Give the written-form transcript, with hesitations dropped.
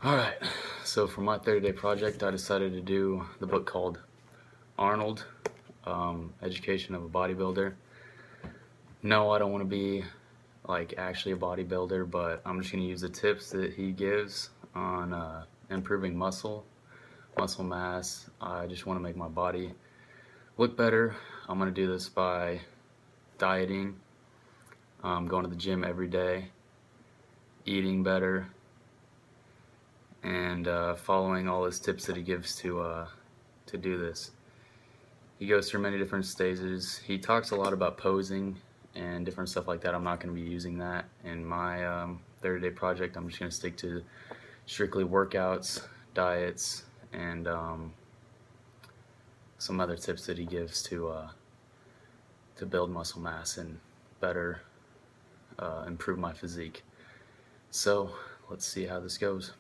Alright, so for my 30-day project, I decided to do the book called Arnold, Education of a Bodybuilder. No, I don't want to be like actually a bodybuilder, but I'm just going to use the tips that he gives on improving muscle mass. I just want to make my body look better. I'm going to do this by dieting, going to the gym every day, eating better, and following all his tips that he gives to do this. He goes through many different stages. He talks a lot about posing and different stuff like that. I'm not going to be using that in my 30-day project. I'm just going to stick to strictly workouts, diets, and some other tips that he gives to build muscle mass and better improve my physique. So let's see how this goes.